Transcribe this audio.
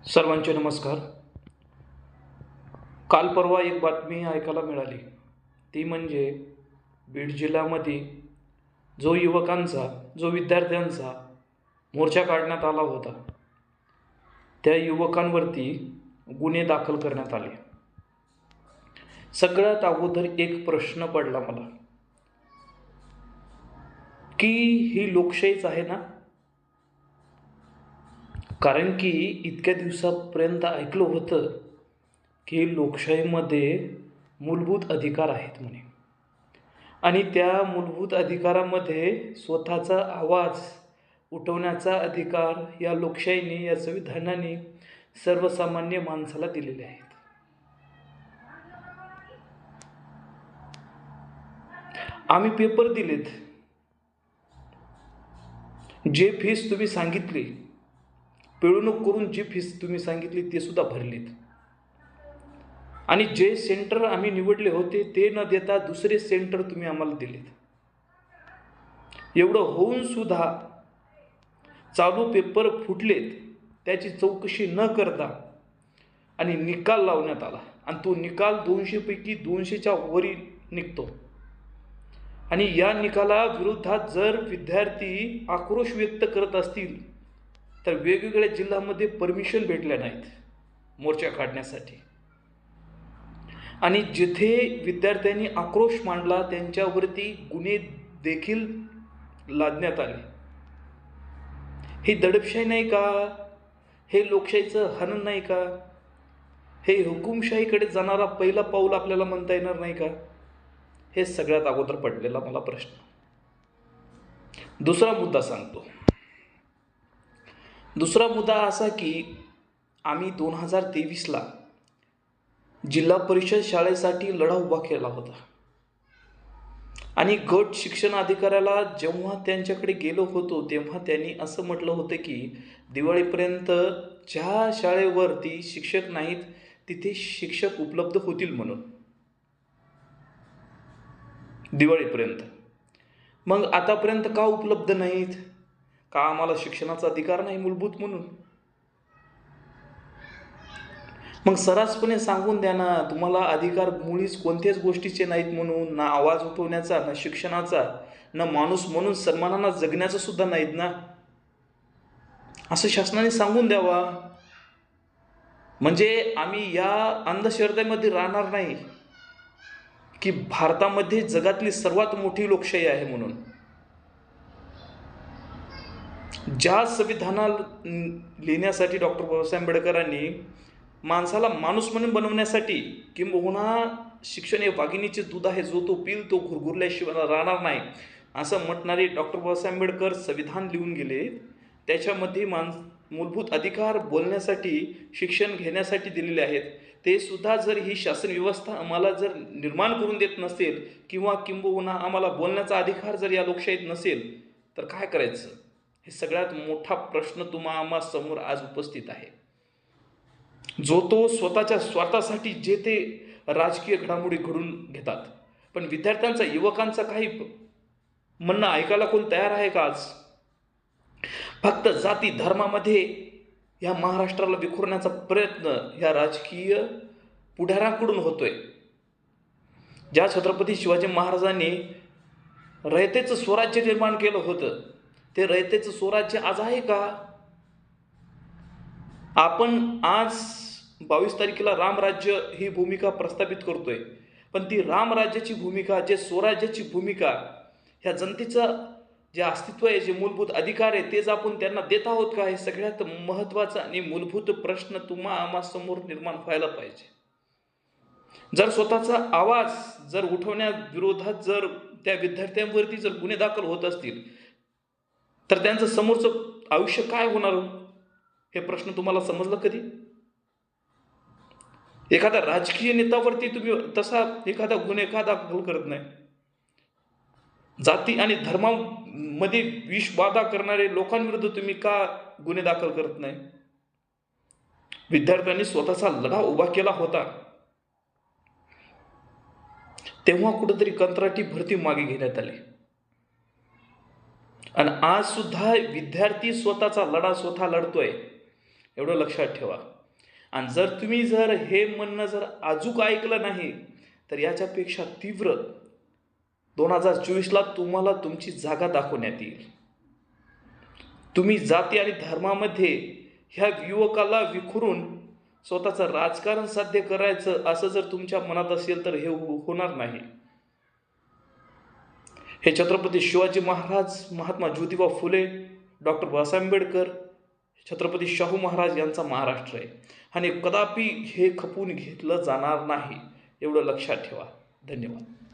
सर्वांचे नमस्कार. काल परवा एक बातमी ऐकायला मिळाली. ती म्हणजे बीड जिल्ह्यामध्ये जो विद्यार्थ्यांचा मोर्चा काढण्यात आला होता, त्या युवकांवरती गुन्हे दाखल करण्यात आले. सगळ्यात अगोदर एक प्रश्न पडला मला, की ही लोकशाहीच आहे ना? कारण की इतक्या दिवसापर्यंत ऐकलं होतं की लोकशाहीमध्ये मूलभूत अधिकार आहेत म्हणे, आणि त्या मूलभूत अधिकारामध्ये स्वतःचा आवाज उठवण्याचा अधिकार या लोकशाहीने, या संविधानाने सर्वसामान्य माणसाला दिलेले आहेत. आम्ही पेपर दिलेत, जे फीस तुम्ही सांगितली, पिळवणूक करून जी फीस तुम्ही सांगितली ते सुद्धा भरलीत, आणि जे सेंटर आम्ही निवडले होते ते न देता दुसरे सेंटर तुम्ही आम्हाला दिलेत. एवढं होऊन सुद्धा चालू पेपर फुटलेत, त्याची चौकशी न करता आणि निकाल लावण्यात आला, आणि तो निकाल 200 पैकी 200च्या वरी निघतो. आणि या निकालाविरोधात जर विद्यार्थी आक्रोश व्यक्त करत असतील तर वेगवेगळ्या जिल्ह्यामध्ये परमिशन भेटल्या नाहीत मोर्चा काढण्यासाठी, आणि जिथे विद्यार्थ्यांनी आक्रोश मांडला त्यांच्यावरती गुन्हे देखील लादण्यात आले. ही दडपशाही नाही का? हे लोकशाहीचं हनन नाही का? हे हुकुमशाहीकडे जाणारा पहिला पाऊल आपल्याला म्हणता येणार नाही का? हे सगळ्यात अगोदर पडलेला मला प्रश्न. दुसरा मुद्दा सांगतो. दुसरा मुद्दा असा की आम्ही 2023ला जिल्हा परिषद शाळेसाठी लढा उभा केला होता, आणि गट शिक्षण अधिकाऱ्याला जेव्हा त्यांच्याकडे गेलो होतो तेव्हा त्यांनी असं म्हटलं होतं की दिवाळीपर्यंत ज्या शाळेवरती शिक्षक नाहीत तिथे शिक्षक उपलब्ध होतील म्हणून. दिवाळीपर्यंत. मग आतापर्यंत का उपलब्ध नाहीत? का आम्हाला शिक्षणाचा अधिकार नाही मूलभूत म्हणून? मग सर्रासपणे सांगून द्या ना, तुम्हाला अधिकार मुळीच कोणत्याच गोष्टीचे नाहीत म्हणून. ना आवाज उठवण्याचा, ना शिक्षणाचा, ना माणूस म्हणून सन्मानानं जगण्याचा सुद्धा नाहीत ना. असं शासनाने सांगून द्यावा, म्हणजे आम्ही या अंधश्रद्धेमध्ये राहणार नाही की भारतामध्ये जगातली सर्वात मोठी लोकशाही आहे म्हणून. ज्या संविधानाला लिहिण्यासाठी डॉक्टर बाबासाहेब आंबेडकरांनी माणसाला माणूस म्हणून बनवण्यासाठी, किंबहुना शिक्षण हे वाघिणीचे दूध आहे, जो तो पिल तो घुरघुरल्याशिवाय राहणार नाही, असं म्हटणारे डॉक्टर बाबासाहेब आंबेडकर संविधान लिहून गेले. त्याच्यामध्ये मूलभूत अधिकार बोलण्यासाठी, शिक्षण घेण्यासाठी दिलेले आहेत. ते सुद्धा जर ही शासन व्यवस्था आम्हाला जर निर्माण करून देत नसेल, किंवा किंबहुना आम्हाला बोलण्याचा अधिकार जर या लोकशाहीत नसेल, तर काय करायचं? हे सगळ्यात मोठा प्रश्न आम्हा समोर आज उपस्थित आहे. जो तो स्वतःच्या स्वार्थासाठी जे ते राजकीय घडामोडी घडून घेतात, पण विद्यार्थ्यांचा, युवकांचा काही म्हणणं ऐकायला कोण तयार आहे का आज? फक्त जाती धर्मामध्ये या महाराष्ट्राला विखुरण्याचा प्रयत्न या राजकीय पुढाऱ्यांकडून होतोय. ज्या छत्रपती शिवाजी महाराजांनी रयतेचं स्वराज्य निर्माण केलं होतं, ते रयतेचं स्वराज्य आज आहे का? आपण आज 22 तारखेला रामराज्य ही भूमिका प्रस्थापित करतोय, पण ती रामराज्याची भूमिका, जे स्वराज्याची भूमिका, ह्या जनतेचं जे अस्तित्व आहे, जे मूलभूत अधिकार आहे, तेच आपण त्यांना देत आहोत का? हे सगळ्यात महत्त्वाचा आणि मूलभूत प्रश्न आम्हा समोर निर्माण व्हायला पाहिजे. जर स्वतःचा आवाज जर उठवण्याविरोधात जर त्या विद्यार्थ्यांवरती जर गुन्हे दाखल होत असतील, तर त्यांचं समोरचं आयुष्य काय होणार? हे प्रश्न तुम्हाला समजलं कधी? एखाद्या राजकीय नेत्यावरती तुम्ही तसा एखादा गुन्हे का दाखल करत नाही? जाती आणि धर्मामध्ये विषबाधा करणारे लोकांविरुद्ध तुम्ही का गुन्हे दाखल करत नाही? विद्यार्थ्यांनी स्वतःचा लढा उभा केला होता तेव्हा कुठेतरी कंत्राटी भरती मागे घेण्यात आली, आणि आज सुद्धा विद्यार्थी स्वतःचा लढा स्वतः लढतोय, एवढं लक्षात ठेवा. आणि जर हे म्हणणं जर अजूक ऐकलं नाही तर याच्यापेक्षा तीव्र 2024ला तुम्हाला तुमची जागा दाखवण्यात येईल. तुम्ही जाती आणि धर्मामध्ये ह्या युवकाला विखुरून स्वतःचं राजकारण साध्य करायचं असं जर तुमच्या मनात असेल तर हे होणार नाही. हे छत्रपती शिवाजी महाराज, महात्मा ज्योतिबा फुले, डॉक्टर बाबासाहेब आंबेडकर, छत्रपती शाहू महाराज यांचा महाराष्ट्र आहे आणि कदापि हे खपून घेतलं जाणार नाही, एवढं लक्षात ठेवा. धन्यवाद.